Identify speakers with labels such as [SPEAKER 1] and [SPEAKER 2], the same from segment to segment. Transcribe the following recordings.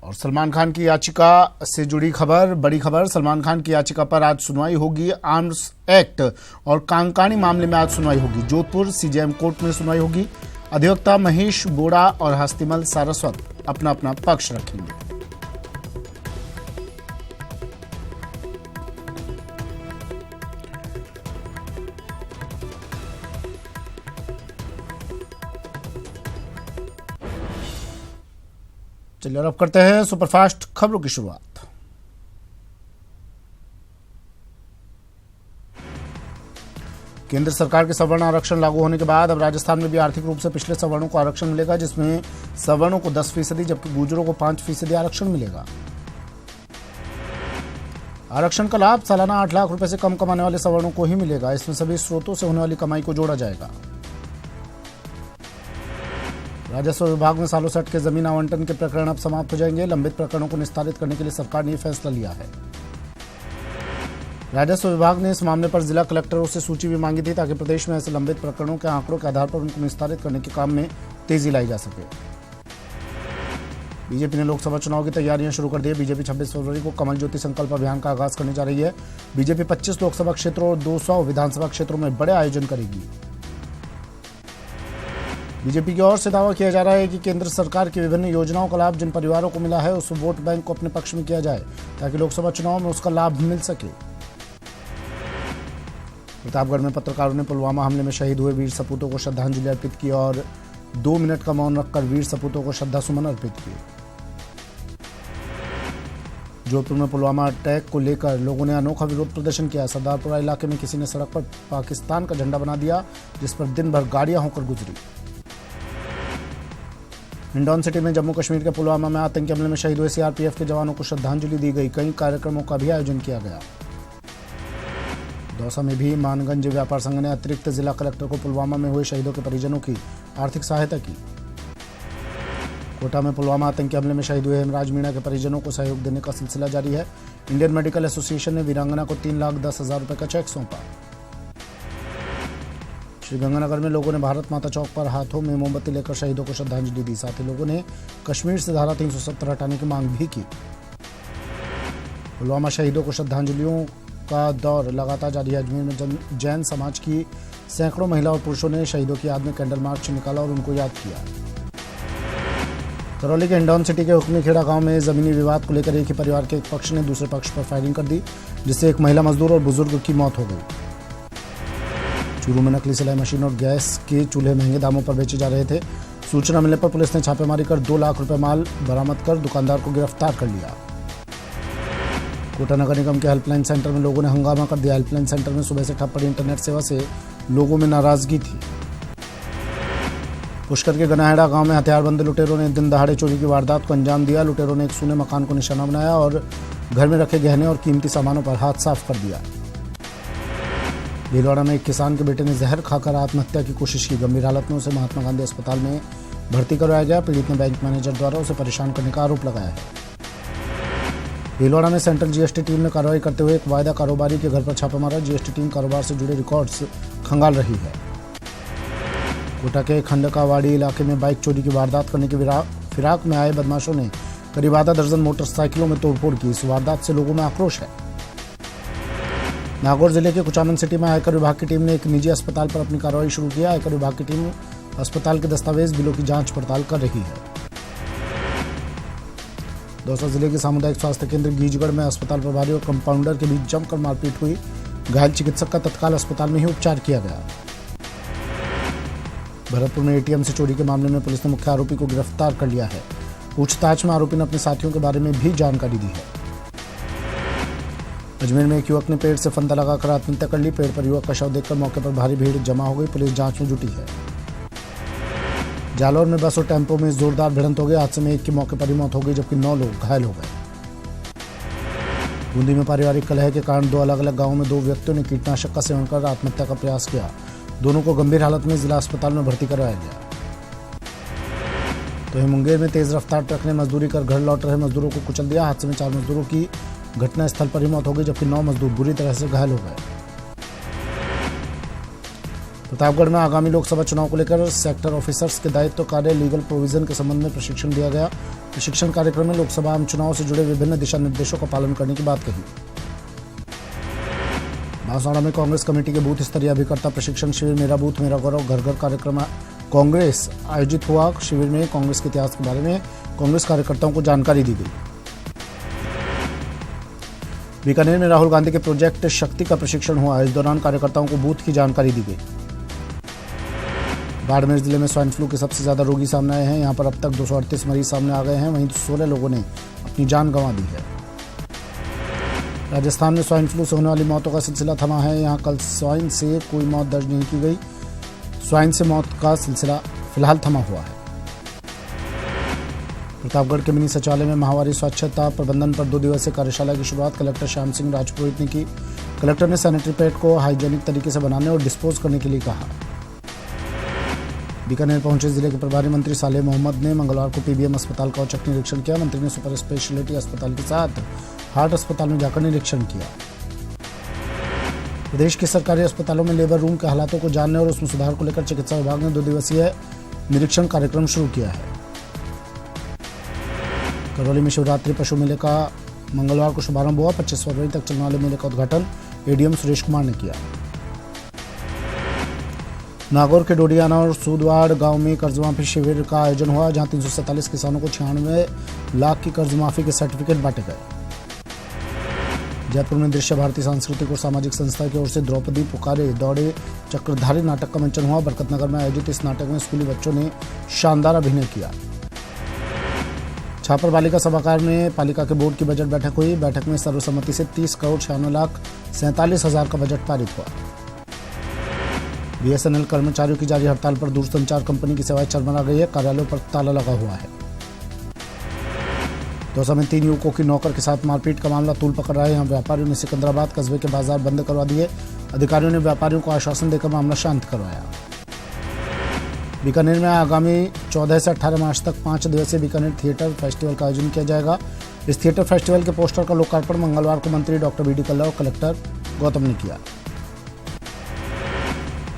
[SPEAKER 1] और सलमान खान की याचिका से जुड़ी खबर, बड़ी खबर। सलमान खान की याचिका पर आज सुनवाई होगी। आर्म्स एक्ट और कांकाणी मामले में आज सुनवाई होगी। जोधपुर सीजेएम कोर्ट में सुनवाई होगी। अधिवक्ता महेश बोड़ा और हस्तिमल सारस्वत अपना अपना पक्ष रखेंगे। चलिए अब करते हैं सुपरफास्ट खबरों की शुरुआत। केंद्र सरकार के सवर्ण आरक्षण लागू होने के बाद अब राजस्थान में भी आर्थिक रूप से पिछले सवर्णों को आरक्षण मिलेगा, जिसमें सवर्णों को 10% जबकि गुर्जरों को 5% आरक्षण मिलेगा। आरक्षण का लाभ सालाना 8 लाख रुपए से कम कमाने वाले सवर्णों को ही मिलेगा। इसमें सभी स्रोतों से होने वाली कमाई को जोड़ा जाएगा। राजस्व विभाग में सालों से अटके जमीन आवंटन के प्रकरण अब समाप्त हो जाएंगे। लंबित प्रकरणों को निस्तारित करने के लिए सरकार ने यह फैसला लिया है। राजस्व विभाग ने इस मामले पर जिला कलेक्टरों से सूची भी मांगी थी ताकि प्रदेश में ऐसे लंबित प्रकरणों के आंकड़ों के आधार पर उनको निस्तारित करने के काम में तेजी लाई जा सके। बीजेपी ने लोकसभा चुनाव की तैयारियां शुरू कर दी है। बीजेपी 26 फरवरी को कमल ज्योति संकल्प अभियान का आगाज करने जा रही है। बीजेपी 25 लोकसभा क्षेत्रों और 200 विधानसभा क्षेत्रों में बड़े आयोजन करेगी। बीजेपी की ओर से दावा किया जा रहा है कि केंद्र सरकार की विभिन्न योजनाओं का लाभ जिन परिवारों को मिला है उस वोट बैंक को अपने पक्ष में किया जाए ताकि लोकसभा चुनाव में उसका लाभ मिल सके। प्रतापगढ़ में पत्रकारों ने पुलवामा हमले में शहीद हुए वीर सपूतों को श्रद्धांजलि अर्पित की और 2 मिनट का मौन रखकर वीर सपूतों को श्रद्धासुमन अर्पित किए। जोधपुर में पुलवामा अटैक को लेकर लोगों ने अनोखा विरोध प्रदर्शन किया। सरदारपुरा इलाके में किसी ने सड़क पर पाकिस्तान का झंडा बना दिया, जिस पर दिन भर गाड़ियां होकर गुजरी। हिंडौन सिटी में जम्मू कश्मीर के पुलवामा में आतंकी हमले में शहीद हुए सीआरपीएफ के जवानों को श्रद्धांजलि दी गई। कई कार्यक्रमों का भी आयोजन किया गया। दौसा में भी मानगंज व्यापार संघ ने अतिरिक्त जिला कलेक्टर को पुलवामा में हुए शहीदों के परिजनों की आर्थिक सहायता की। कोटा में पुलवामा आतंकी हमले में शहीद हुए हेमराज मीणा के परिजनों को सहयोग देने का सिलसिला जारी है। इंडियन मेडिकल एसोसिएशन ने वीरांगना को 3,10,000 रुपए का चेक सौंपा। श्रीगंगानगर में लोगों ने भारत माता चौक पर हाथों में मोमबत्ती लेकर शहीदों को श्रद्धांजलि दी। साथ ही लोगों ने कश्मीर से धारा 370 हटाने की मांग भी की। पुलवामा शहीदों को श्रद्धांजलियों का दौर लगातार जारी है। अजमेर में जैन समाज की सैकड़ों महिला और पुरुषों ने शहीदों की याद में कैंडल मार्च निकाला और उनको याद किया। करौली के हिंडौन सिटी के हुक्मीखेड़ा गांव में जमीनी विवाद को लेकर एक ही परिवार के एक पक्ष ने दूसरे पक्ष पर फायरिंग कर दी, जिससे एक महिला मजदूर और बुजुर्ग की मौत हो गई। चूरू में नकली सिलाई मशीन और गैस के चूल्हे महंगे दामों पर बेचे जा रहे थे। सूचना मिलने पर पुलिस ने छापेमारी कर 2 लाख रुपए माल बरामद कर दुकानदार को गिरफ्तार कर लिया। कोटा नगर निगम के हेल्पलाइन सेंटर में लोगों ने हंगामा कर दिया। हेल्पलाइन सेंटर में सुबह से ठप पड़ी इंटरनेट सेवा से लोगों में नाराजगी थी। पुष्कर के गनाहेड़ा गांव में हथियारबंद लुटेरों ने दिन दहाड़े चोरी की वारदात को अंजाम दिया। लुटेरों ने एक सूने मकान को निशाना बनाया और घर में रखे गहने और कीमती सामानों पर हाथ साफ कर दिया। भीलवाड़ा में एक किसान के बेटे ने जहर खाकर आत्महत्या की कोशिश की। गंभीर हालत में उसे महात्मा गांधी अस्पताल में भर्ती करवाया गया। पीड़ित ने बैंक मैनेजर द्वारा उसे परेशान करने का आरोप लगाया है। भीलवाड़ा में सेंट्रल जीएसटी टीम ने कार्रवाई करते हुए एक वायदा कारोबारी के घर पर छापा मारा। जीएसटी टीम कारोबार से जुड़े रिकॉर्ड्स खंगाल रही है। कोटा के खंडकावाड़ी इलाके में बाइक चोरी की वारदात करने की फिराक में आए बदमाशों ने करीब आधा दर्जन मोटरसाइकिलों में तोड़फोड़ की। इस वारदात से लोगों में आक्रोश है। नागौर जिले के कुचामन सिटी में आयकर विभाग की टीम ने एक निजी अस्पताल पर अपनी कार्रवाई शुरू किया। आयकर विभाग की टीम अस्पताल के दस्तावेज बिलों की जांच पड़ताल कर रही है। दौसा जिले के सामुदायिक स्वास्थ्य केंद्र गीजगढ़ में अस्पताल प्रभारी और कंपाउंडर के बीच जमकर मारपीट हुई। घायल चिकित्सक का तत्काल अस्पताल में ही उपचार किया गया। भरतपुर में एटीएम से चोरी के मामले में पुलिस ने मुख्य आरोपी को गिरफ्तार कर लिया है। पूछताछ में आरोपी ने अपने साथियों के बारे में भी जानकारी दी है। अजमेर में एक युवक ने पेड़ से फंदा लगाकर आत्महत्या कर ली। पेड़ पर युवक का शव देखकर मौके पर भारी भीड़ जमा हो गई। पुलिस जांच में जुटी है। जालौर में बस और टेम्पो में जोरदार भिड़ंत हो गई। हादसे में एक की मौके पर ही मौत हो गई जबकि 9 लोग घायल हो गए। बूंदी में पारिवारिक कलह के कारण 2 अलग अलग गांवों में 2 व्यक्तियों ने कीटनाशक का सेवन कर आत्महत्या का प्रयास किया। दोनों को गंभीर हालत में जिला अस्पताल में भर्ती करवाया गया। तो मुंगेर में तेज रफ्तार ट्रक ने मजदूरी कर घर लौट रहे मजदूरों को कुचल दिया। हादसे में 4 मजदूरों की घटना स्थल पर ही मौत हो गई जबकि 9 मजदूर बुरी तरह से घायल हो गए। प्रतापगढ़ में आगामी लोकसभा चुनाव को लेकर सेक्टर ऑफिसर्स के दायित्व कार्य लीगल प्रोविजन के संबंध में प्रशिक्षण दिया गया। प्रशिक्षण कार्यक्रम में लोकसभा आम चुनाव से जुड़े विभिन्न दिशा निर्देशों का पालन करने की बात कही। बांसवाड़ा में कांग्रेस कमेटी के बूथ स्तरीय अभिकर्ता प्रशिक्षण शिविर मेरा बूथ मेरा गौरव घर घर कार्यक्रम कांग्रेस आयोजित हुआ। शिविर में कांग्रेस के इतिहास के बारे में कांग्रेस कार्यकर्ताओं को जानकारी दी गई। बीकानेर में राहुल गांधी के प्रोजेक्ट शक्ति का प्रशिक्षण हुआ। इस दौरान कार्यकर्ताओं को बूथ की जानकारी दी गई। बाड़मेर जिले में स्वाइन फ्लू के सबसे ज्यादा रोगी सामने आए हैं। यहां पर अब तक 238 मरीज सामने आ गए हैं, वहीं 16 लोगों ने अपनी जान गंवा दी है। राजस्थान में स्वाइन फ्लू से होने वाली मौतों का सिलसिला थमा है। यहां कल स्वाइन से कोई मौत दर्ज नहीं की गई। स्वाइन से मौत का सिलसिला फिलहाल थमा हुआ है। प्रतापगढ़ के मिनी सचिवालय में माहवारी स्वच्छता प्रबंधन पर 2 दिवसीय कार्यशाला की शुरुआत कलेक्टर श्याम सिंह राजपुरोहित ने की। कलेक्टर ने सैनिटरी पैड को हाइजेनिक तरीके से बनाने और डिस्पोज करने के लिए कहा। बीकानेर पहुंचे जिले के प्रभारी मंत्री सालेह मोहम्मद ने मंगलवार को पीबीएम अस्पताल का औचक निरीक्षण किया। मंत्री ने सुपर स्पेशलिटी अस्पताल के साथ हार्ट अस्पताल में जाकर निरीक्षण किया। प्रदेश के सरकारी अस्पतालों में लेबर रूम के हालातों को जानने और उसमें सुधार को लेकर चिकित्सा विभाग ने 2 दिवसीय निरीक्षण कार्यक्रम शुरू किया है। करौली में शिवरात्रि पशु मेले का मंगलवार को शुभारंभ हुआ। 25 फरवरी तक चलने वाले मेले का उद्घाटन एडीएम सुरेश कुमार ने किया। नागौर के डोडियाना और सूदवाड़ गांव में कर्ज माफी शिविर का आयोजन हुआ, जहां 347 किसानों को 96 लाख की कर्ज माफी के सर्टिफिकेट बांटे गए। जयपुर में दृश्य भारती सांस्कृतिक और सामाजिक संस्था की ओर से द्रौपदी पुकारे दौड़े चक्रधारी नाटक का मंचन हुआ। बरकतनगर में आयोजित इस नाटक में स्कूली बच्चों ने शानदार अभिनय किया। छापर बालिका सभागार में पालिका के बोर्ड की बजट बैठक हुई। बैठक में सर्वसम्मति से 30,96,47,000 का बजट पारित हुआ। बीएसएनएल कर्मचारियों की जारी हड़ताल पर दूरसंचार कंपनी की सेवाएं चरमरा गई है। कार्यालयों पर ताला लगा हुआ है। दौसा में 3 युवकों की नौकर के साथ मारपीट का मामला तूल पकड़ रहा है। यहाँ व्यापारियों ने सिकंदराबाद कस्बे के बाजार बंद करवा दिए। अधिकारियों ने व्यापारियों को आश्वासन देकर मामला शांत करवाया। बीकानेर में आगामी 14 से 18 मार्च तक 5 दिवसीय बीकानेर थिएटर फेस्टिवल का आयोजन किया जाएगा। इस थिएटर फेस्टिवल के पोस्टर का लोकार्पण मंगलवार को मंत्री डॉक्टर बीडी कल्ला और कलेक्टर गौतम ने किया।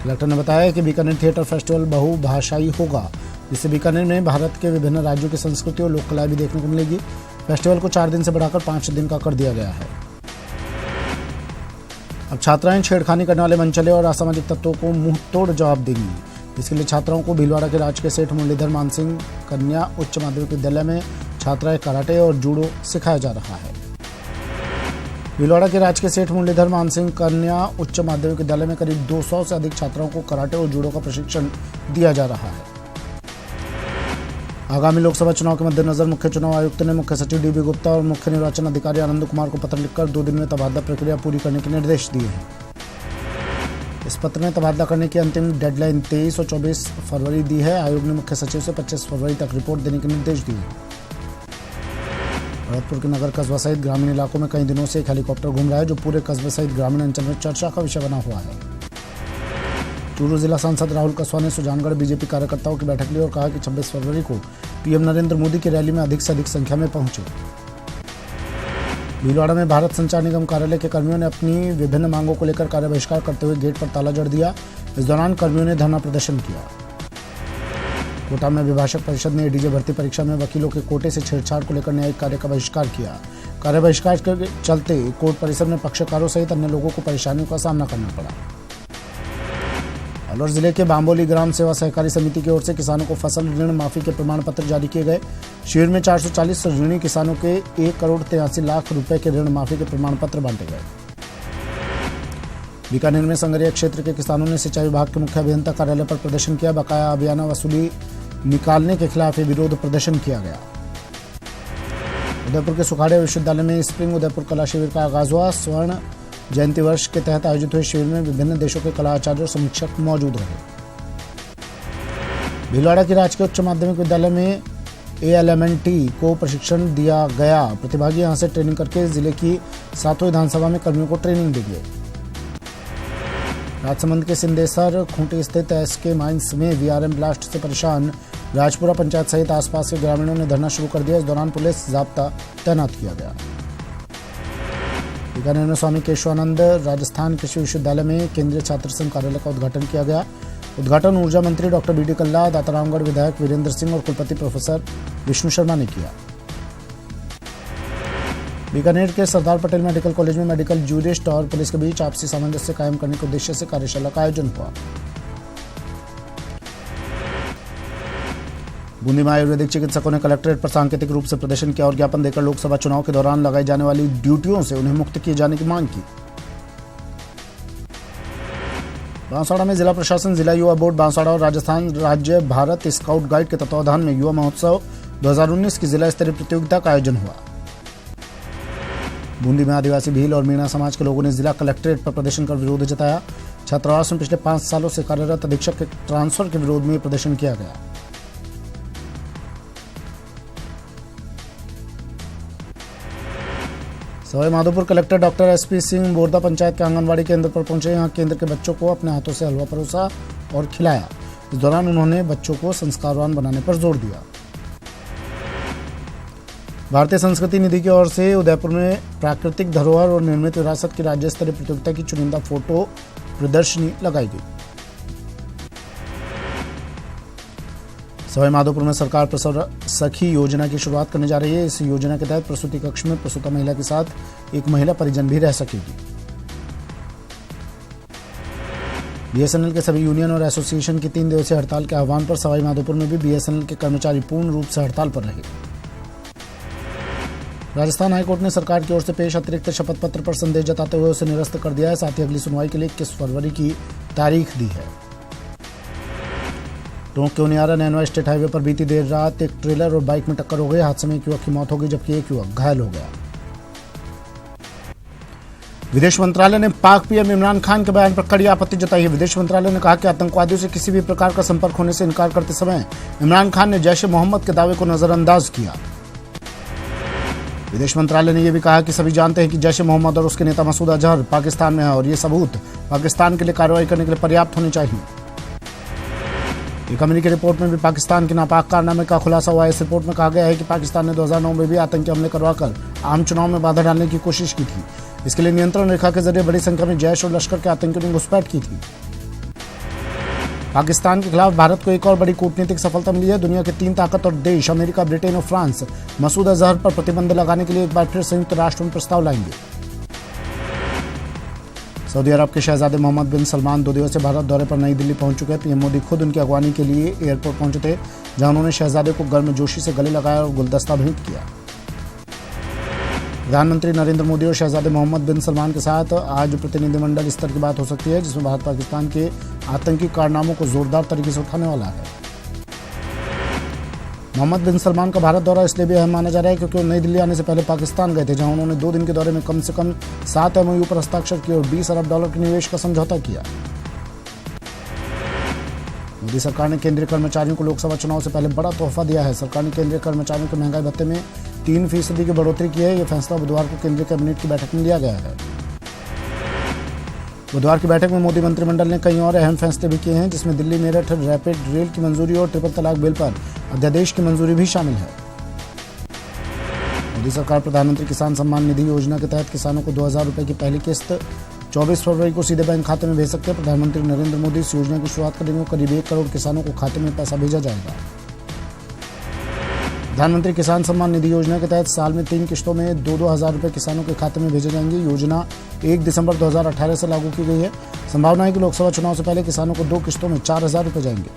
[SPEAKER 1] कलेक्टर ने बताया कि बीकानेर थिएटर फेस्टिवल बहुभाषाई होगा, जिससे बीकानेर में भारत के विभिन्न राज्यों की संस्कृति और लोक कलाएं भी देखने को मिलेगी। फेस्टिवल को 4 दिन से बढ़ाकर 5 दिन का कर दिया गया है। अब छात्राएं छेड़खानी करने वाले मनचले और असामाजिक तत्वों को मुंह तोड़ जवाब देंगी। इसके लिए छात्राओं को भीलवाड़ा के राजकीय सेठ मुरलीधर मानसिंह कन्या उच्च माध्यमिक विद्यालय में छात्राएं कराटे और जूडो सिखाया जा रहा है। भीलवाड़ा के राजकीय सेठ मुरलीधर मानसिंह कन्या उच्च माध्यमिक विद्यालय में करीब 200 से अधिक छात्राओं को कराटे और जूडो का प्रशिक्षण दिया जा रहा है। आगामी लोकसभा चुनाव के मद्देनजर मुख्य चुनाव आयुक्त ने मुख्य सचिव डीबी गुप्ता और मुख्य निर्वाचन अधिकारी आनंद कुमार को पत्र लिखकर 2 दिन में तबादला प्रक्रिया पूरी करने के निर्देश दिए हैं। इस पत्र में तबादला करने की अंतिम डेडलाइन 23 और 24 फरवरी दी है। आयोग ने मुख्य सचिव से 25 फरवरी तक रिपोर्ट देने के निर्देश दिए हैं। भरतपुर के नगर कस्बा सहित ग्रामीण इलाकों में कई दिनों से एक हेलीकॉप्टर घूम रहा है, जो पूरे कस्बे सहित ग्रामीण अंचल में चर्चा का विषय बना हुआ है। चूरू जिला सांसद राहुल कसवा ने सुजानगढ़ बीजेपी कार्यकर्ताओं की बैठक ली और कहा कि 26 फरवरी को पीएम नरेंद्र मोदी की रैली में अधिक से अधिक संख्या में पहुंचे। भीलवाड़ा में भारत संचार निगम कार्यालय के कर्मियों ने अपनी विभिन्न मांगों को लेकर कार्य बहिष्कार करते हुए गेट पर ताला जड़ दिया। इस दौरान कर्मियों ने धरना प्रदर्शन किया। कोटा में अभिभाषक परिषद ने एडीजे भर्ती परीक्षा में वकीलों के कोटे से छेड़छाड़ को लेकर न्यायिक कार्य का बहिष्कार किया। कार्य बहिष्कार के चलते कोर्ट परिसर में पक्षकारों सहित अन्य लोगों को परेशानियों का सामना करना पड़ा। अलवर जिले के बांबोली ग्राम सेवा सहकारी समिति की ओर से किसानों को फसल ऋण माफी के प्रमाण पत्र जारी किए गए। शिविर में 440 ऋणी किसानों के 1,83,00,000 रुपए के ऋण माफी के प्रमाण पत्र बांटे गए। बीकानेर में संगरिया क्षेत्र के किसानों ने सिंचाई विभाग के मुख्य अभियंता कार्यालय पर प्रदर्शन किया। बकाया अभियाना वसूली निकालने के खिलाफ विरोध प्रदर्शन किया गया। उदयपुर के सुखाड़े विश्वविद्यालय में स्प्रिंग उदयपुर कला शिविर का आगाज हुआ। स्वर्ण जयंती वर्ष के तहत आयोजित हुए शिविर में विभिन्न देशों के कला आचार्य और समीक्षक मौजूद रहे। भीलवाड़ा के राजकीय उच्च माध्यमिक विद्यालय में ALMNT को प्रशिक्षण दिया गया। प्रतिभागी यहां से ट्रेनिंग करके जिले की 7वीं विधानसभा में कर्मियों को ट्रेनिंग देंगे। राजसमंद के सिंदेसर खूंटी स्थित SK माइंस में VRM ब्लास्ट से परेशान राजपुरा पंचायत सहित आसपास के ग्रामीणों ने धरना शुरू कर दिया। इस दौरान पुलिस जाब्ता तैनात किया गया। बीकानेर में स्वामी केशवानंद राजस्थान कृषि विश्वविद्यालय में केंद्रीय छात्र संघ कार्यालय का उद्घाटन किया गया। उद्घाटन ऊर्जा मंत्री डॉक्टर बी डी कल्ला, दातारामगढ़ विधायक वीरेंद्र सिंह और कुलपति प्रोफेसर विष्णु शर्मा ने किया। बीकानेर के सरदार पटेल मेडिकल कॉलेज में मेडिकल जूरिस्ट और पुलिस के बीच आपसी सामंजस्य कायम करने के उद्देश्य से कार्यशाला का आयोजन हुआ। बूंदी में आयुर्वेदिक चिकित्सकों ने कलेक्ट्रेट पर सांकेतिक रूप से प्रदर्शन किया और ज्ञापन देकर लोकसभा चुनाव के दौरान लगाई जाने वाली ड्यूटियों से उन्हें मुक्त किए जाने की मांग की। बांसवाड़ा में जिला प्रशासन, जिला युवा बोर्ड बांसवाड़ा और राजस्थान राज्य भारत स्काउट गाइड के तत्वावधान में युवा महोत्सव 2019 की जिला स्तरीय प्रतियोगिता का आयोजन हुआ। बूंदी में आदिवासी भील और मीणा समाज के लोगों ने जिला कलेक्ट्रेट पर प्रदर्शन कर विरोध जताया। छात्रावास में पिछले 5 सालों से कार्यरत अधीक्षक के ट्रांसफर के विरोध में प्रदर्शन किया गया। Sawai Madhopur collector doctor SP Singh Borda panchayat के आंगनबाड़ी केंद्र पर पहुंचे। यहां केंद्र के बच्चों को अपने हाथों से हलवा परोसा और खिलाया। इस दौरान उन्होंने बच्चों को संस्कारवान बनाने पर जोर दिया। भारतीय संस्कृति निधि की ओर से उदयपुर में प्राकृतिक धरोहर और निर्मित विरासत की राज्य स्तरीय प्रतियोगिता की चुनिंदा फोटो प्रदर्शनी लगाई गई। सवाई माधोपुर में सरकार प्रसव सखी योजना की शुरुआत करने जा रही है। इस योजना के तहत प्रसूति कक्ष में प्रसूता महिला के साथ एक महिला परिजन भी रह सकेगी। बीएसएनएल के सभी यूनियन और एसोसिएशन की 3 दिवसीय हड़ताल के आह्वान पर सवाई माधोपुर में भी बीएसएनएल के कर्मचारी पूर्ण रूप से हड़ताल पर रहे। राजस्थान हाईकोर्ट ने सरकार की ओर से पेश अतिरिक्त शपथ पत्र पर संदेह जताते हुए उसे निरस्त कर दिया है। साथ ही अगली सुनवाई के लिए 21 फरवरी की तारीख दी है। टोंक के उनियारा नैनवा स्टेट हाईवे पर बीती देर रात एक ट्रेलर और बाइक में टक्कर हो गई। हादसे में एक युवक की मौत हो गई जबकि एक युवक घायल हो गया। विदेश मंत्रालय ने पाक पीएम इमरान खान के बयान पर कड़ी आपत्ति जताई है। विदेश मंत्रालय ने कहा कि आतंकवादियों से किसी भी प्रकार का संपर्क होने से इनकार करते समय इमरान खान ने जैश ए मोहम्मद के दावे को नजरअंदाज किया। विदेश मंत्रालय ने यह भी कहा कि सभी जानते हैं कि जैश ए मोहम्मद और उसके नेता मसूद अजहर पाकिस्तान में है और ये सबूत पाकिस्तान के लिए कार्रवाई करने के लिए पर्याप्त होने चाहिए। एक अमेरिकी रिपोर्ट में भी पाकिस्तान के नापाक कारनामे का खुलासा हुआ है। इस रिपोर्ट में कहा गया है कि पाकिस्तान ने 2009 में भी आतंकी हमले करवाकर आम चुनाव में बाधा डालने की कोशिश की थी। इसके लिए नियंत्रण रेखा के जरिए बड़ी संख्या में जैश और लश्कर के आतंकियों ने घुसपैठ की थी। पाकिस्तान के खिलाफ भारत को एक और बड़ी कूटनीतिक सफलता मिली है। दुनिया के 3 ताकतवर देश अमेरिका, ब्रिटेन और फ्रांस मसूद अजहर पर प्रतिबंध लगाने के लिए एक बार फिर संयुक्त राष्ट्र में प्रस्ताव लाएंगे। सऊदी अरब के शहजादे मोहम्मद बिन सलमान 2 दिवसीय भारत दौरे पर नई दिल्ली पहुंच चुके हैं। पीएम मोदी खुद उनकी अगवानी के लिए एयरपोर्ट पहुंचे थे, जहां उन्होंने शहजादे को गर्मजोशी से गले लगाया और गुलदस्ता भेंट किया। प्रधानमंत्री नरेंद्र मोदी और शहजादे मोहम्मद बिन सलमान के साथ आज प्रतिनिधिमंडल स्तर की बात हो सकती है, जिसमें भारत पाकिस्तान के आतंकी कारनामों को जोरदार तरीके से उठाने वाला है। मोहम्मद बिन सलमान का भारत दौरा इसलिए भी अहम माना जा रहा है क्योंकि वो नई दिल्ली आने से पहले पाकिस्तान गए थे, जहां उन्होंने 2 दिन के दौरे में कम से कम 7 MOU पर हस्ताक्षर किए और $20 अरब के निवेश का समझौता किया। मोदी सरकार ने केंद्रीय कर्मचारियों को लोकसभा चुनाव से पहले बड़ा तोहफा दिया है। सरकार ने केंद्रीय कर्मचारियों के महंगाई भत्ते में 3% की बढ़ोतरी की है। यह फैसला बुधवार को केंद्रीय कैबिनेट की बैठक में लिया गया है। बुधवार की बैठक में मोदी मंत्रिमंडल ने कई और अहम फैसले भी किए हैं, जिसमें दिल्ली मेरठ रैपिड रेल की मंजूरी और ट्रिपल तलाक बिल पर अध्यादेश की मंजूरी भी शामिल है। मोदी सरकार प्रधानमंत्री किसान सम्मान निधि योजना के तहत किसानों को 2000 रुपए की पहली किस्त 24 फरवरी को सीधे बैंक खाते में भेज सकते हैं। प्रधानमंत्री नरेंद्र मोदी इस योजना की शुरुआत करेंगे। करीब 1 करोड़ किसानों को खाते में पैसा भेजा जाएगा। प्रधानमंत्री किसान सम्मान निधि योजना के तहत साल में 3 किस्तों में 2-2 हज़ार रुपए किसानों के खाते में भेजे जाएंगे। योजना 1 दिसंबर 2018 से लागू की गई है। संभावना है कि लोकसभा चुनाव से पहले किसानों को 2 किस्तों में 4000 रुपए जाएंगे।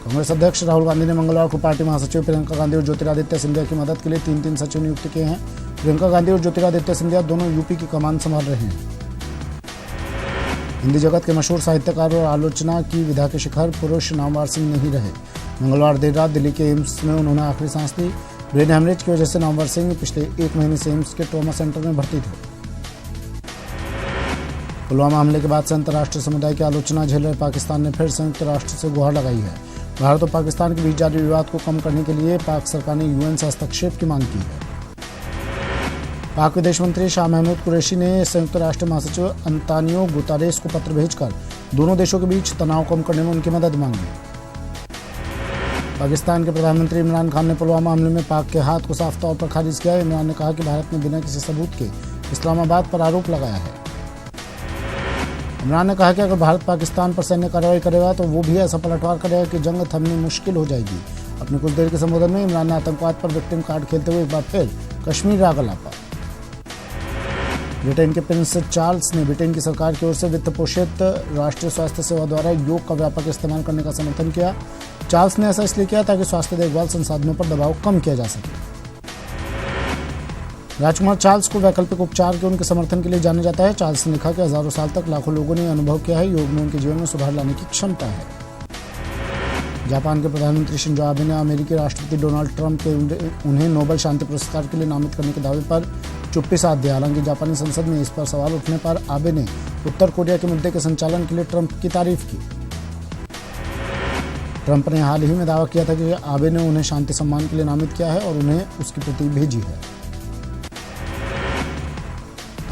[SPEAKER 1] कांग्रेस अध्यक्ष राहुल गांधी ने मंगलवार को पार्टी महासचिव प्रियंका गांधी और ज्योतिरादित्य सिंधिया की मदद के लिए 3 सचिव नियुक्त किए हैं। प्रियंका गांधी और ज्योतिरादित्य सिंधिया दोनों यूपी की कमान संभाल रहे हैं। हिंदी जगत के मशहूर साहित्यकार और आलोचना की विधा के शिखर पुरुष नामवर सिंह नहीं रहे। मंगलवार देर रात दिल्ली के एम्स में उन्होंने आखिरी सांस ली। ब्रेन हेमरेज की वजह से नामवर सिंह पिछले 1 महीने से एम्स के ट्रॉमा सेंटर में भर्ती थे। पुलवामा हमले के बाद से अंतर्राष्ट्रीय समुदाय की आलोचना झेल रहे पाकिस्तान ने फिर संयुक्त राष्ट्र से गुहार लगाई है। भारत और पाकिस्तान के बीच जारी विवाद को कम करने के लिए पाक सरकार ने UN से हस्तक्षेप की मांग की है। पाक विदेश मंत्री शाह महमूद कुरैशी ने संयुक्त राष्ट्र महासचिव अंतोनियो गुतेरेस को पत्र भेजकर दोनों देशों के बीच तनाव कम करने में उनकी मदद मांगी। पाकिस्तान के प्रधानमंत्री इमरान खान ने पुलवामा हमले में पाक के हाथ को साफ तौर पर खारिज किया। इमरान ने कहा कि भारत ने बिना किसी सबूत के इस्लामाबाद पर आरोप लगाया है। इमरान ने कहा कि अगर भारत पाकिस्तान पर सैन्य कार्रवाई करेगा तो वो भी ऐसा पलटवार करेगा कि जंग थमनी मुश्किल हो जाएगी। अपने कुछ देर के संबोधन में इमरान ने आतंकवाद पर विक्टिम कार्ड खेलते हुए एक बार फिर कश्मीर राग अलापा। ब्रिटेन के प्रिंस चार्ल्स ने ब्रिटेन की सरकार की ओर से वित्त पोषित राष्ट्रीय स्वास्थ्य सेवा द्वारा योग का व्यापक इस्तेमाल करने का समर्थन किया। चार्ल्स ने ऐसा इसलिए किया ताकि स्वास्थ्य देखभाल संसाधनों पर दबाव कम किया जा सके। राजकुमार चार्ल्स को वैकल्पिक उपचार के उनके समर्थन के लिए जाना जाता है। चार्ल्स ने लिखा कि हजारों साल तक लाखों लोगों ने अनुभव किया है, योग में उनके जीवन में सुधार लाने की क्षमता है। जापान के प्रधानमंत्री शिंजो आबे ने अमेरिकी राष्ट्रपति डोनाल्ड ट्रंप के उन्हें नोबेल शांति पुरस्कार के लिए नामित करने के दावे पर चुप्पी साध दिया। हालांकि जापानी संसद में इस पर सवाल उठने पर आबे ने उत्तर कोरिया के मुद्दे के संचालन के लिए ट्रंप की तारीफ की। ट्रंप ने हाल ही में दावा किया था कि आबे ने उन्हें शांति सम्मान के लिए नामित किया है और उन्हें उसकी प्रति भेजी है।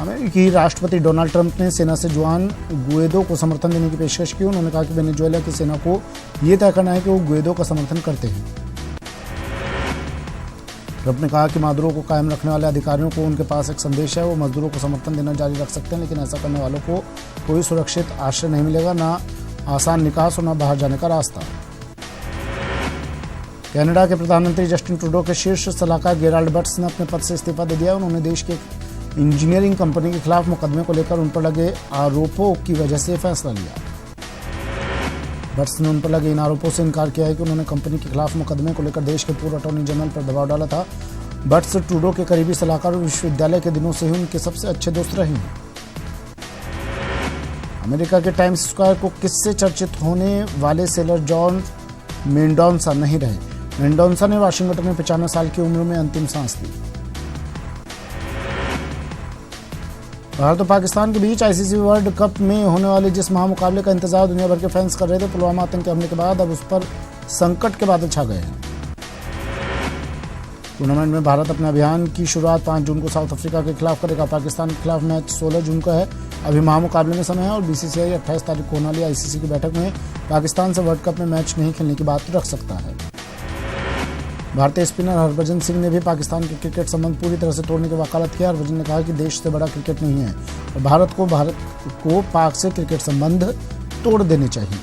[SPEAKER 1] अमेरिकी राष्ट्रपति डोनाल्ड ट्रंप ने सेना से जुआन गुएडो को समर्थन देने की पेशकश की। उन्होंने कहा कि वेनेजुएला की सेना को यह तय करना है कि वो गुएडो का समर्थन करते हैं। ट्रंप ने कहा कि मादुरो को कायम रखने वाले अधिकारियों को उनके पास एक संदेश है, वो मजदूरों को समर्थन देना जारी रख सकते हैं, लेकिन ऐसा करने वालों को कोई सुरक्षित आश्रय नहीं मिलेगा, ना आसान निकास और न बाहर जाने का रास्ता। कनाडा के प्रधानमंत्री जस्टिन ट्रूडो के शीर्ष सलाहकार गेराल्ड बट्स ने अपने पद से इस्तीफा दे दिया। उन्होंने देश के इंजीनियरिंग कंपनी के खिलाफ मुकदमे को लेकर उन पर लगे आरोपों की वजह से फैसला लिया। बट्स ने उन पर लगे इन आरोपों से इनकार किया है कि उन्होंने कंपनी के खिलाफ मुकदमे को लेकर देश के पूर्व अटॉर्नी जनरल पर दबाव डाला था। बट्स ट्रूडो के करीबी सलाहकार और विश्वविद्यालय के दिनों से ही उनके सबसे अच्छे दोस्त रहे हैं। अमेरिका के टाइम्स स्क्वायर को किससे चर्चित होने वाले सेलर जॉन मेंडोंसा नहीं रहे। मेंडोंसा ने वाशिंगटन में 95 साल की उम्र में अंतिम सांस ली। भारत और पाकिस्तान के बीच आईसीसी वर्ल्ड कप में होने वाले जिस महामुकाबले का इंतजार दुनिया भर के फैंस कर रहे थे, पुलवामा आतंकी हमले के बाद अब उस पर संकट के बादल छा गए हैं। टूर्नामेंट में भारत अपने अभियान की शुरुआत 5 जून को साउथ अफ्रीका के खिलाफ करेगा। पाकिस्तान के खिलाफ मैच 16 जून को है। अभी महामुकाबले में समय है और बीसीसीआई 28 तारीख को होने वाली आईसीसी की बैठक में पाकिस्तान से वर्ल्ड कप में मैच नहीं खेलने की बात रख सकता है। भारतीय स्पिनर हरभजन सिंह ने भी पाकिस्तान के क्रिकेट संबंध पूरी तरह से तोड़ने की वकालत की। हरभजन ने कहा कि देश से बड़ा क्रिकेट नहीं है और भारत को पाक से क्रिकेट संबंध तोड़ देने चाहिए।